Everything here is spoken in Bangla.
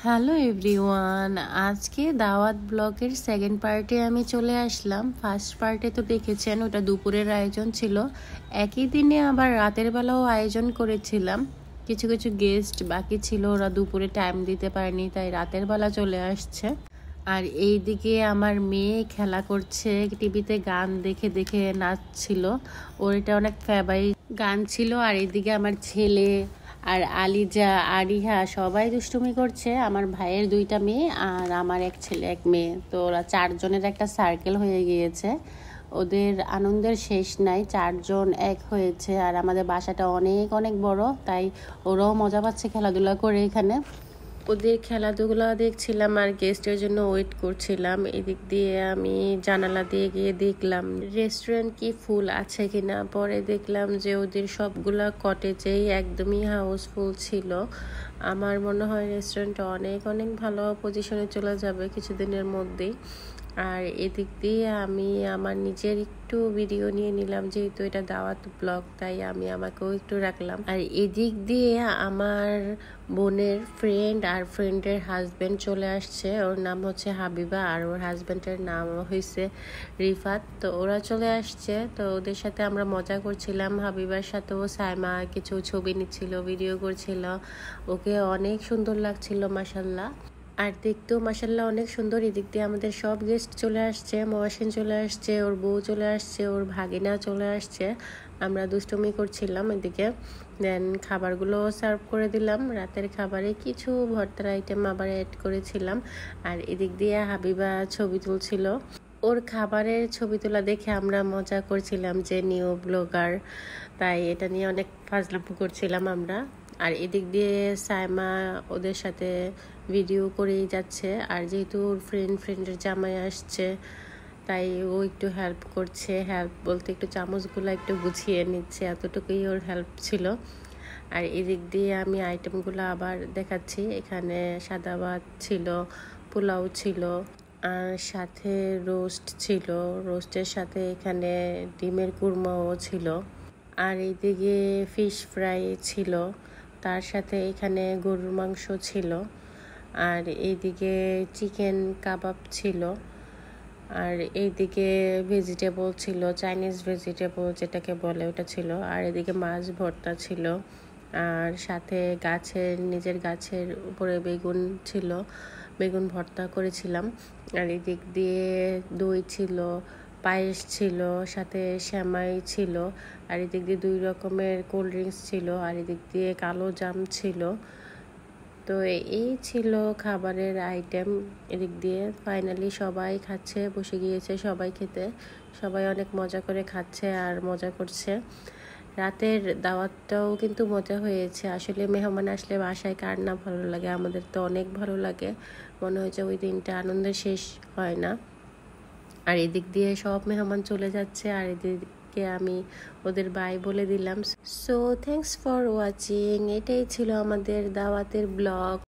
হ্যালো এভরিওয়ান, আজকে দাওয়াত ব্লগের সেকেন্ড পার্টে আমি চলে আসলাম। ফার্স্ট পার্টে তো দেখেছেন ওটা দুপুরের আয়োজন ছিল, একই দিনে আবার রাতের বেলাও আয়োজন করেছিলাম। কিছু কিছু গেস্ট বাকি ছিল, ওরা দুপুরে টাইম দিতে পারেনি, তাই রাতের বেলা চলে আসছে। আর এইদিকে আমার মেয়ে খেলা করছে, টিভিতে গান দেখে দেখে নাচছিল, ওর এটা অনেক ফেভারিট গান ছিল। আর এইদিকে আমার ছেলে আর আলিজা আরিহা সবাই দুষ্টুমি করছে, আমার ভাইয়ের দুইটা মেয়ে আর আমার এক ছেলে এক মেয়ে, তো ওরা চারজনের একটা সার্কেল হয়ে গিয়েছে। ওদের আনন্দের শেষ নাই, চারজন এক হয়েছে। আর আমাদের বাসাটা অনেক অনেক বড়, তাই ওরাও মজা পাচ্ছে খেলাধুলা করে এখানে। ওদের খেলাধুলা দেখছিলাম আর গেস্টের জন্য ওয়েট করছিলাম। এদিক দিয়ে আমি জানালা দিয়ে গিয়ে দেখলাম রেস্টুরেন্ট কি ফুল আছে কিনা। পরে দেখলাম যে ওদের সবগুলা কটেজেই একদমই হাউসফুল ছিল। আমার মনে হয় রেস্টুরেন্টটা অনেক অনেক ভালো পজিশনে চলে যাবে কিছুদিনের মধ্যেই। আর এদিক দিয়ে আমি আমার নিজের একটু ভিডিও নিয়ে নিলাম, যেহেতু এটা দাওয়াত ব্লগ, তাই আমি আমাকেও একটু রাখলাম। আর এদিক দিয়ে আমার বোনের ফ্রেন্ড আর ফ্রেন্ডের হাজব্যান্ড চলে আসছে, ওর নাম হচ্ছে হাবিবা আর ওর হাজব্যান্ডের নাম হয়েছে রিফাত। তো ওরা চলে আসছে, তো ওদের সাথে আমরা মজা করছিলাম। হাবিবার সাথেও সাইমা কিছু ছবি নিচ্ছিল, ভিডিও করছিল, ওকে অনেক সুন্দর লাগছিল মাশাল্লাহ। আর দেখতেও মাশাল্লাহ অনেক সুন্দর। এদিক দিয়ে আমাদের সব গেস্ট চলে আসছে, মহাসিন চলে আসছে, ওর বউ চলে আসছে, ওর ভাগিনা চলে আসছে। আমরা দুষ্টুমি করছিলাম এদিকে। দেন খাবারগুলো সার্ভ করে দিলাম। রাতের খাবারে কিছু ভর্তার আইটেম আবার অ্যাড করেছিলাম। আর এদিক দিয়ে হাবিবা ছবি তুলছিল, ওর খাবারের ছবি তোলা দেখে আমরা মজা করছিলাম যে নিউ ব্লগার, তাই এটা নিয়ে অনেক ফাজলামো করছিলাম আমরা। আর এদিক দিয়ে সাইমা ওদের সাথে ভিডিও করেই যাচ্ছে। আর যেহেতু ওর ফ্রেন্ডের জামাই আসছে, তাই ও একটু হেল্প করছে, হেল্প বলতে একটু চামচগুলো একটু গুছিয়ে নিচ্ছে, এতটুকুই ওর হেল্প ছিল। আর এদিক দিয়ে আমি আইটেমগুলো আবার দেখাচ্ছি। এখানে সাদা ভাত ছিল, পোলাও ছিল, আর সাথে রোস্ট ছিল, রোস্টের সাথে এখানে ডিমের কুরমাও ছিল। আর এইদিকে ফিশ ফ্রাই ছিল, তার সাথে এখানে গরুর মাংস ছিল। আর এইদিকে চিকেন কাবাব ছিল। আর এইদিকে ভেজিটেবল ছিল, চাইনিজ ভেজিটেবল যেটাকে বলে ওটা ছিল। আর এদিকে মাছ ভর্তা ছিল, আর সাথে নিজের গাছের উপরে বেগুন ছিল, বেগুন ভর্তা করেছিলাম। আর এদিক দিয়ে দই ছিল, পায়েস ছিল, সাথে সেমাই ছিল। আর এদিক দিয়ে 2 রকমের কোল্ড ড্রিঙ্কস ছিল। আর এদিক দিয়ে কালো জাম ছিল। তো এই ছিল খাবারের আইটেম। এদিক দিয়ে ফাইনালি সবাই খাচ্ছে, বসে গিয়েছে সবাই খেতে, সবাই অনেক মজা করে খাচ্ছে আর মজা করছে। রাতের দাওয়াতটাও কিন্তু মজা হয়েছে। আসলে মেহমান আসলে বাসায় কার না ভালো লাগে, আমাদের তো অনেক ভালো লাগে, মনে হয়েছে ওই দিনটা আনন্দের শেষ হয় না। আর এদিক দিয়ে সব মেহমান চলে যাচ্ছে, আর এদিকে আমি ওদের বাই বলে দিলাম। সো থ্যাঙ্কস ফর ওয়াচিং, এটাই ছিল আমাদের দাওয়াতের ব্লগ।